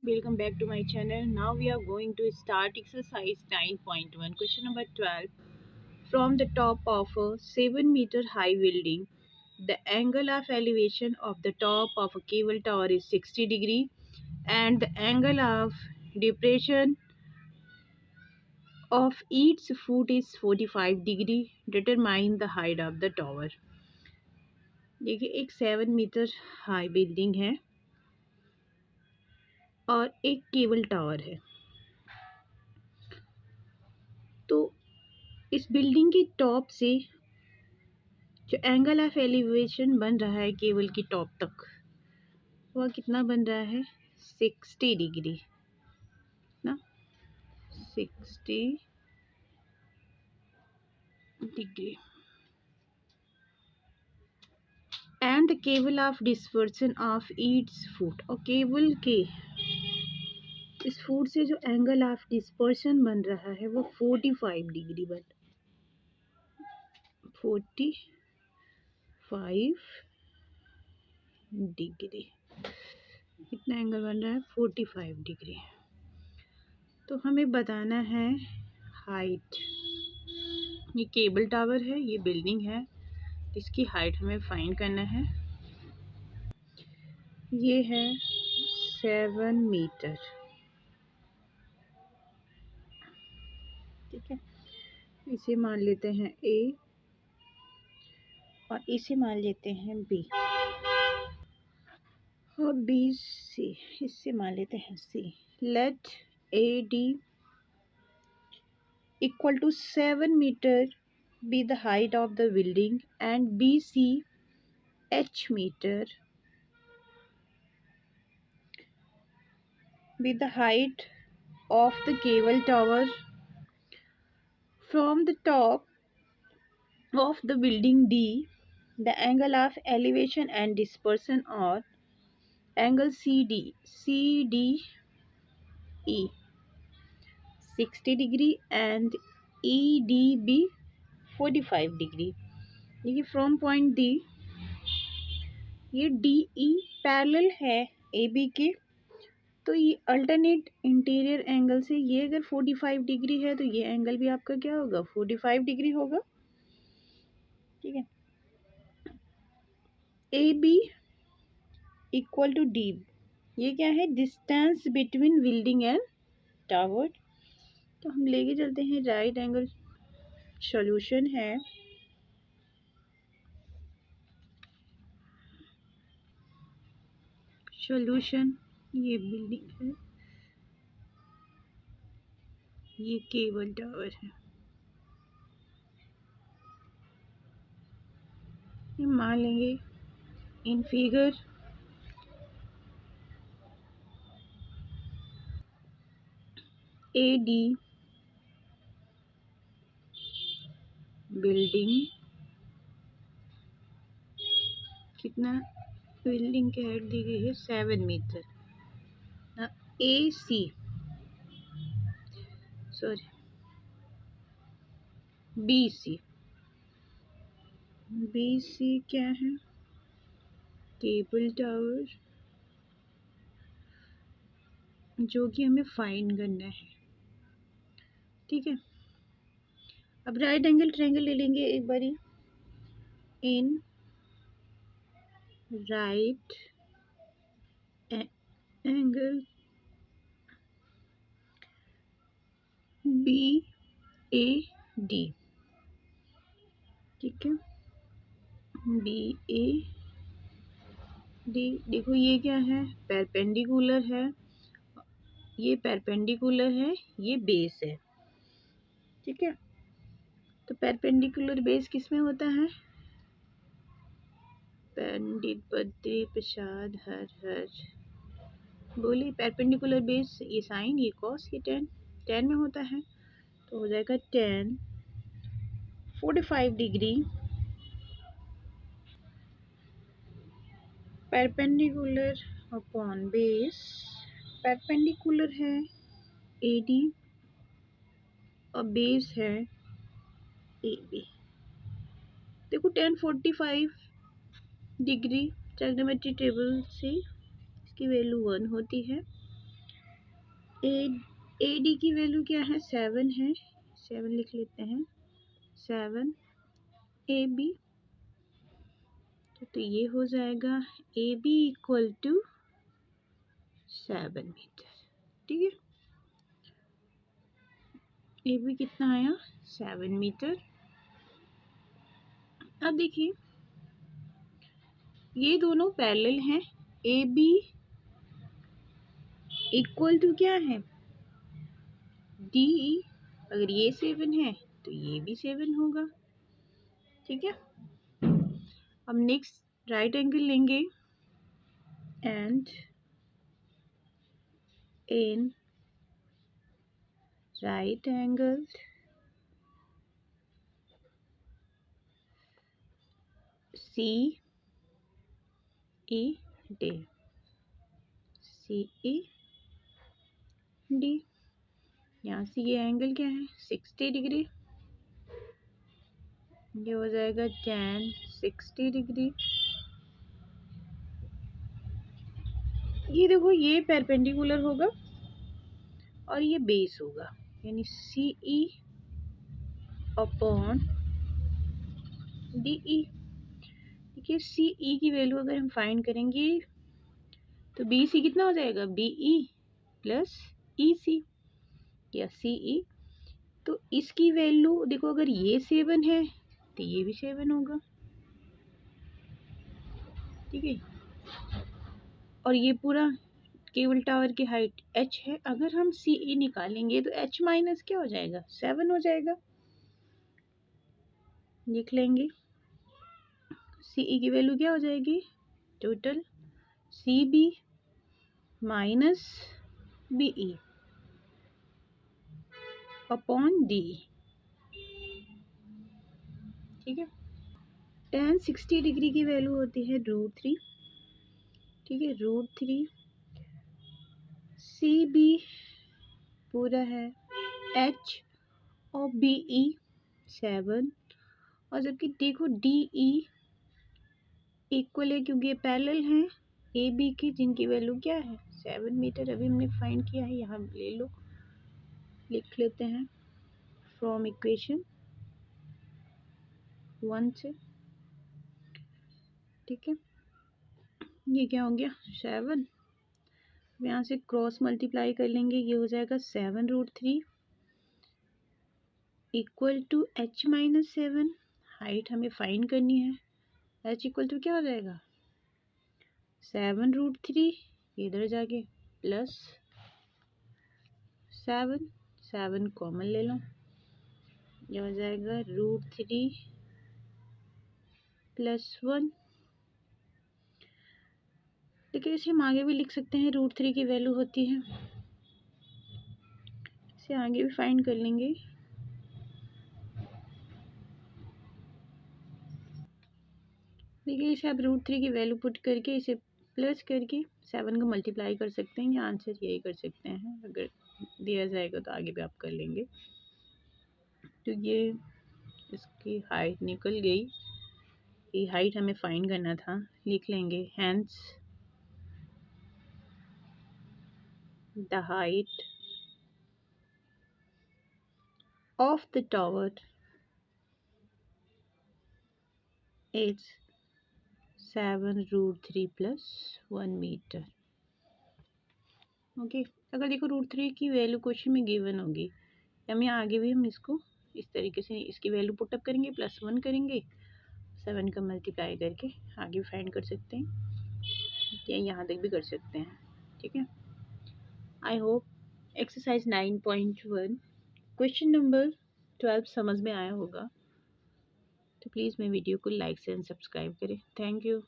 Welcome back to my channel. Now we are going to start exercise 9.1. Question number 12. From the top of a 7-meter high building, the angle of elevation of the top of a cable tower is 60 degree and the angle of depression of each foot is 45 degree. Determine the height of the tower. देखिए एक 7 metre high building है और एक cable tower है। तो इस building के top से जो एंगल ऑफ एलिवेशन बन रहा है केबल की टॉप तक वह कितना बन रहा है 60 डिग्री ना 60 degree and the cable of dispersion of each foot और केबल के इस फुट से जो एंगल ऑफ डिस्पर्सन बन रहा है वो 45 डिग्री 45 डिग्री कितना एंगल बन रहा है 45 डिग्री। तो हमें बताना है हाइट। ये केबल टावर है, ये बिल्डिंग है, इसकी हाइट हमें फाइंड करना है। ये है 7 मीटर, ठीक है। इसे मान लेते हैं ए और इसे मान लेते हैं बी और बी सी इससे मान लेते हैं C. Let A D equal to 7 metre be the height of the building and BC H meter be the height of the cable tower from the top of the building D. The angle of elevation and dispersion or angle CDE 60 degree and EDB 45 degree। देखिए from point D ये DE parallel है AB के, तो ये alternate interior angle से ये अगर 45 degree है तो ये एंगल भी आपका क्या होगा 45 डिग्री होगा, ठीक है। A B equal to D, ये क्या है distance between building and tower. तो हम लेके चलते हैं राइट एंगल। सॉल्यूशन है ये बिल्डिंग है, ये केबल टावर है। ये मान लेंगे in figure A D building कितना, बिल्डिंग की हाइट दी गई है 7 मीटर। ए सी सॉरी बी सी क्या है केबल टावर जो कि हमें फाइंड करना है, ठीक है। अब राइट एंगल ट्रायंगल ले लेंगे एक बारी। In right angle B A D, ठीक है। बी ए डी देखो ये क्या है परपेंडिकुलर है, ये परपेंडिकुलर है, ये बेस है, ठीक है। तो परपेंडिकुलर बेस किस में होता है पंडित बद्री प्रसाद हर हर बोली परपेंडिकुलर बेस, ये साइन ये कॉस ये टेन में होता है। तो हो जाएगा 10 45 degree perpendicular upon base. Perpendicular है AD और बेस है AB। देखो 10 45 डिग्री ट्रिग्नोमेट्री टेबल से इसकी वैल्यू 1 होती है। ए डी की वैल्यू क्या है, 7 है, 7 लिख लेते हैं, 7 ए बी, तो ये हो जाएगा A B equal to 7 metre. ठीक है, ए बी कितना आया, 7 मीटर। अब देखिए ये दोनों पैरेलल हैं, ए बी इक्वल टू क्या है, डी ई। अगर ये 7 है तो ये भी 7 होगा। ठीक है, अब नेक्स्ट राइट एंगल लेंगे and in right angle C E D, C E D, यहाँ से ये एंगल क्या है, 60 डिग्री, ये हो जाएगा tan 60 डिग्री। ये देखो ये परपेंडिकुलर होगा और ये बेस होगा, यानी सी ई अपॉन डी ई। देखिए सी ई की वैल्यू अगर हम फाइंड करेंगे तो बी सी कितना हो जाएगा, बी ई प्लस ई सी या सी ई। तो इसकी वैल्यू देखो, अगर ये 7 है तो ये भी 7 होगा। ठीक है, और ये पूरा केबल टावर की हाइट h है, अगर हम सी ई निकालेंगे तो h माइनस क्या हो जाएगा, 7 हो जाएगा। लिख लेंगे सी ई की वैल्यू क्या हो जाएगी, total C B minus B E upon D. ठीक है, tan 60 डिग्री की वैल्यू होती है √3। ठीक है, √3 सी बी पूरा है h और बी ई 7, और जबकि देखो डी ई इक्वल है क्योंकि ये पैरेलल हैं ए बी की, जिनकी वैल्यू क्या है, 7 मीटर। अभी हमने फाइंड किया है, यहाँ ले लो, लिख लेते हैं फ्रॉम इक्वेशन 1 से। ठीक है, ये क्या हो गया, 7, यहाँ से क्रॉस मल्टीप्लाई कर लेंगे, ये हो जाएगा 7√3 equal to h minus 7। Height हमें फाइंड करनी है, h इक्वल टू क्या हो जाएगा, 7√3, इधर जाके प्लस 7, 7 कॉमन ले लो, ये हो जाएगा √3 प्लस 1। देखिए इसे हम आगे भी लिख सकते हैं, √3 की वैल्यू होती है, इसे आगे भी फाइंड कर लेंगे। देखिए इसे आप √3 की वैल्यू पुट करके इसे प्लस करके 7 को मल्टीप्लाई कर सकते हैं, या आंसर यही कर सकते हैं। अगर दिया जाएगा तो आगे भी आप कर लेंगे। तो ये इसकी हाइट निकल गई, ये हाइट हमें फाइंड करना था, लिख लेंगे hence the height of the tower is 7√3 plus 1 metre. Okay, अगर देखो √3 की वैल्यू क्वेश्चन में गिवन होगी, हम यहाँ आगे भी हम इसको इस तरीके से इसकी वैल्यू पुटअप करेंगे, +1 करेंगे, 7 का मल्टीप्लाई करके आगे फाइंड कर सकते हैं, या यहाँ तक भी कर सकते हैं। ठीक है, I hope exercise 9.1 question number 12 समझ में आया होगा। तो प्लीज़ मेरे वीडियो को लाइक एंड सब्सक्राइब करें। Thank you.